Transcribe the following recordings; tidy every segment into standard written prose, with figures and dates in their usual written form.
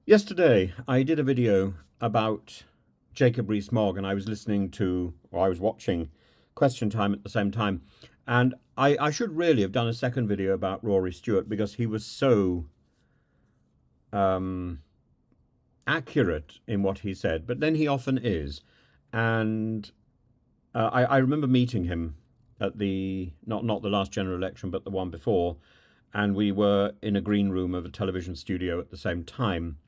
Yesterday, I did a video about Jacob Rees-Mogg, and I was watching Question Time at the same time. And I should really have done a second video about Rory Stewart because he was so um, accurate in what he said, but then he often is. And I remember meeting him at the not the last general election, but the one before, and we were in a green room of a television studio at the same time.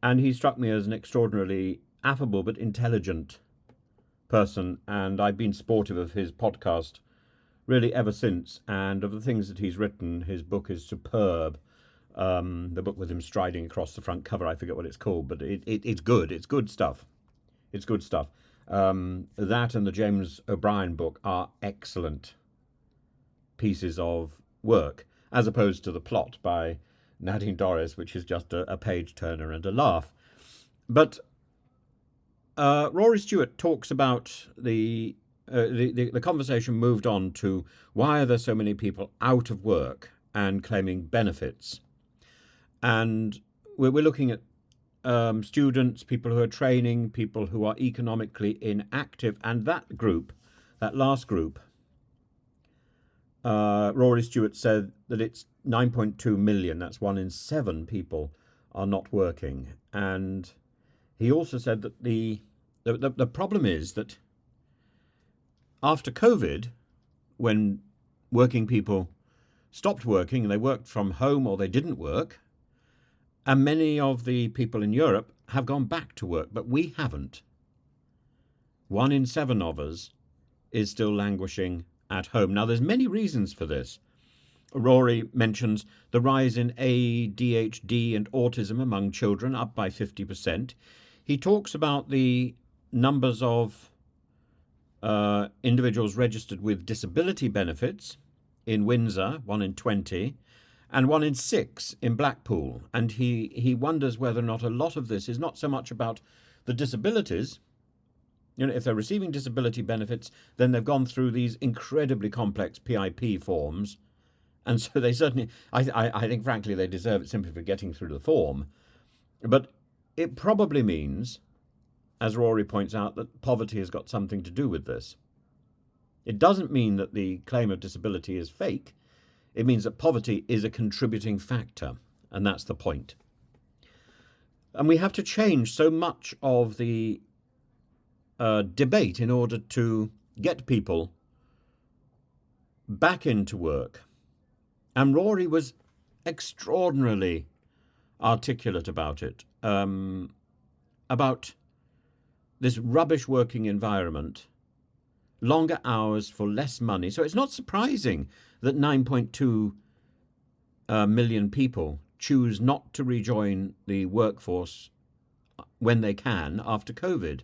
And he struck me as an extraordinarily affable but intelligent person, and I've been supportive of his podcast really ever since, and of the things that he's written. His book is superb. The book with him striding across the front cover, I forget what it's called, but it's good. It's good stuff. It's good stuff. That and the James O'Brien book are excellent pieces of work, as opposed to The Plot by Nadine Dorries, which is just a page turner and a laugh. But Rory Stewart talks about the conversation moved on to why are there so many people out of work and claiming benefits, and we're looking at students, people who are training, people who are economically inactive, and that group, that last group, Rory Stewart said that it's 9.2 million. That's 1 in 7 people are not working. And he also said that the problem is that after COVID, when working people stopped working and they worked from home or they didn't work, and many of the people in Europe have gone back to work, but we haven't. 1 in 7 of us is still languishing at home. Now, there's many reasons for this. Rory mentions the rise in ADHD and autism among children, up by 50%. He talks about the numbers of individuals registered with disability benefits in Windsor, 1 in 20, and 1 in 6 in Blackpool. And he wonders whether or not a lot of this is not so much about the disabilities. You know, if they're receiving disability benefits, then they've gone through these incredibly complex PIP forms. And so they certainly, I think, frankly, they deserve it simply for getting through the form. But it probably means, as Rory points out, that poverty has got something to do with this. It doesn't mean that the claim of disability is fake. It means that poverty is a contributing factor, and that's the point. And we have to change so much of the debate in order to get people back into work. And Rory was extraordinarily articulate about it, about this rubbish working environment, longer hours for less money. So it's not surprising that 9.2 million people choose not to rejoin the workforce when they can after COVID.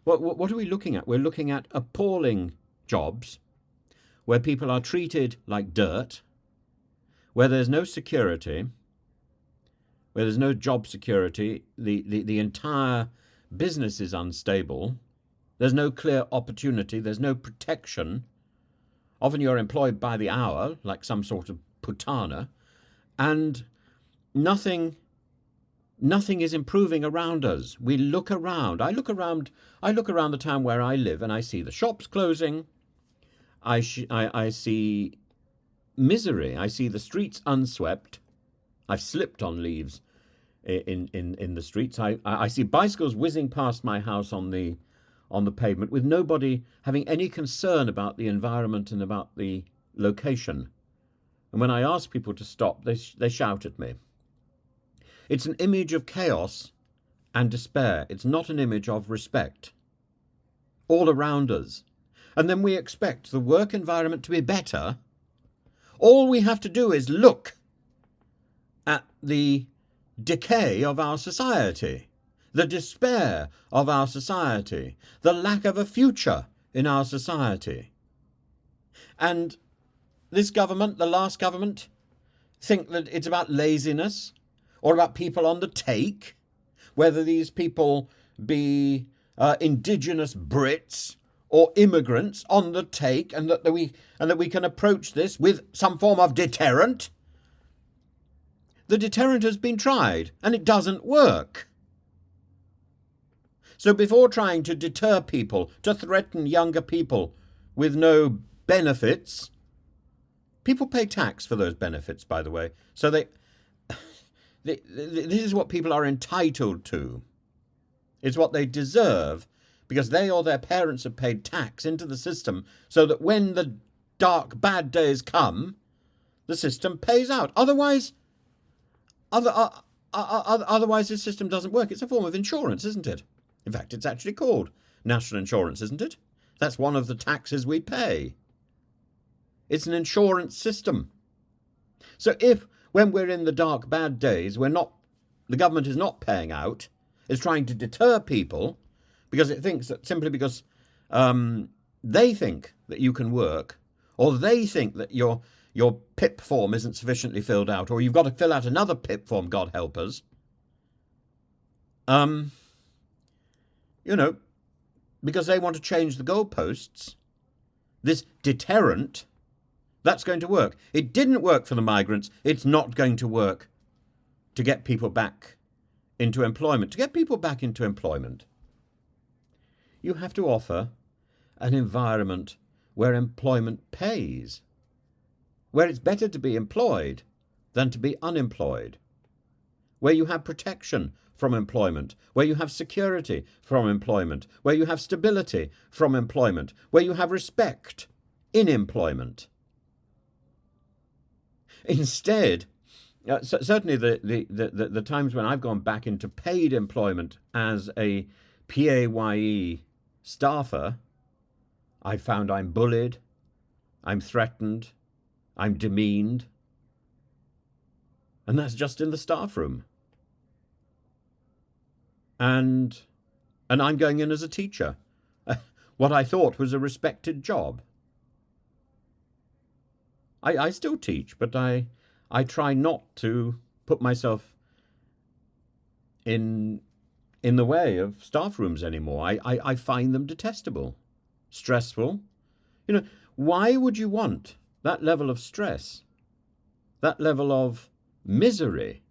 What are we looking at? We're looking at appalling jobs where people are treated like dirt, where there's no security, where there's no job security, the entire business is unstable, there's no clear opportunity, there's no protection. Often you're employed by the hour, like some sort of putana, and nothing is improving around us. We look around. I look around the town where I live, and I see the shops closing. I see misery. I see the streets unswept. I've slipped on leaves in the streets. I see bicycles whizzing past my house on the pavement with nobody having any concern about the environment and about the location. And when I ask people to stop, they shout at me. It's an image of chaos and despair. It's not an image of respect. All around us. And then we expect the work environment to be better. All we have to do is look at the decay of our society, the despair of our society, the lack of a future in our society. And this government, the last government, think that it's about laziness or about people on the take, whether these people be indigenous Brits or immigrants on the take, and that we can approach this with some form of deterrent. the deterrent has been tried and it doesn't work. So before trying to deter people, to threaten younger people with no benefits, people pay tax for those benefits, by the way. So this is what people are entitled to. It's what they deserve, because they or their parents have paid tax into the system so that when the dark, bad days come, the system pays out. Otherwise, this system doesn't work. It's a form of insurance, isn't it? In fact, it's actually called national insurance, isn't it? That's one of the taxes we pay. It's an insurance system. So if, when we're in the dark, bad days, the government is not paying out, is trying to deter people because it thinks that simply because they think that you can work, or they think that your PIP form isn't sufficiently filled out, or you've got to fill out another PIP form, God help us, because they want to change the goalposts, this deterrent, that's going to work. It didn't work for the migrants. It's not going to work to get people back into employment. To get people back into employment, you have to offer an environment where employment pays, where it's better to be employed than to be unemployed, where you have protection from employment, where you have security from employment, where you have stability from employment, where you have respect in employment. Instead, certainly the times when I've gone back into paid employment as a PAYE staffer, I found I'm bullied, I'm threatened, I'm demeaned, and that's just in the staff room. And I'm going in as a teacher, what I thought was a respected job. I still teach, but I try not to put myself in the way of staff rooms anymore. I find them detestable, stressful. Why would you want that level of stress, that level of misery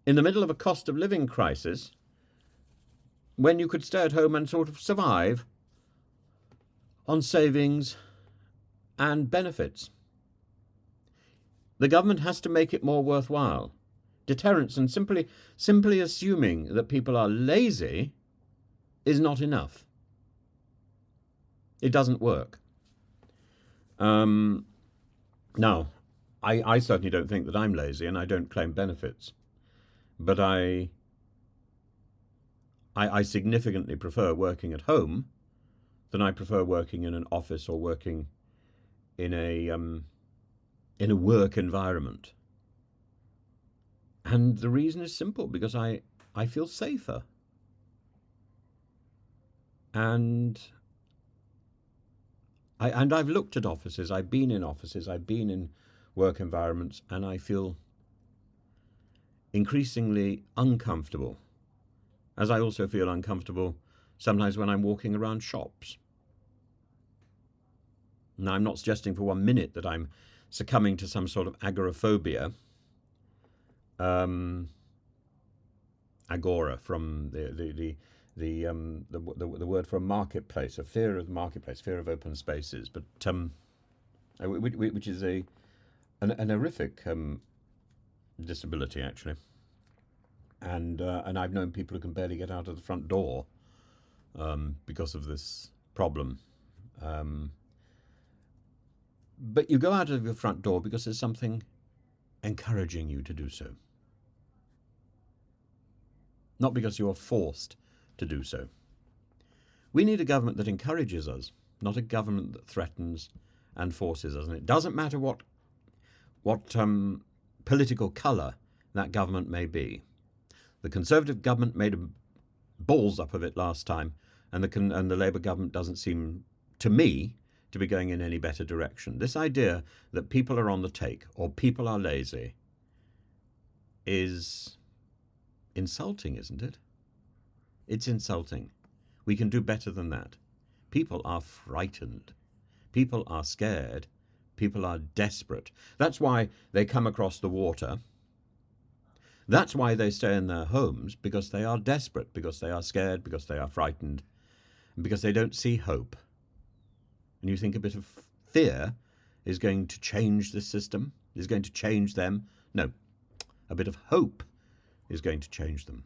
in the middle of a cost of living crisis when you could stay at home and sort of survive on savings and benefits? The government has to make it more worthwhile. Deterrence and simply assuming that people are lazy is not enough. It doesn't work. Now, I certainly don't think that I'm lazy, and I don't claim benefits. But I significantly prefer working at home than I prefer working in an office or working in a work environment. And the reason is simple, because I feel safer. And I've looked at offices, I've been in offices, I've been in work environments, and I feel increasingly uncomfortable, as I also feel uncomfortable sometimes when I'm walking around shops. Now, I'm not suggesting for 1 minute that I'm succumbing to some sort of agoraphobia. Agora, from the word for a marketplace, a fear of the marketplace, fear of open spaces, but which is an horrific disability, actually. And I've known people who can barely get out of the front door because of this problem. But you go out of your front door because there's something encouraging you to do so, not because you are forced to do so. We need a government that encourages us, not a government that threatens and forces us. And it doesn't matter what political colour that government may be. The Conservative government made balls up of it last time, and the Labour government doesn't seem, to me, to be going in any better direction. This idea that people are on the take or people are lazy is insulting, isn't it? It's insulting. We can do better than that. People are frightened. People are scared People are desperate. That's why they come across the water. That's why they stay in their homes, because they are desperate, because they are scared, because they are frightened, and because they don't see hope. And you think a bit of fear is going to change the system, is going to change them? No, a bit of hope is going to change them.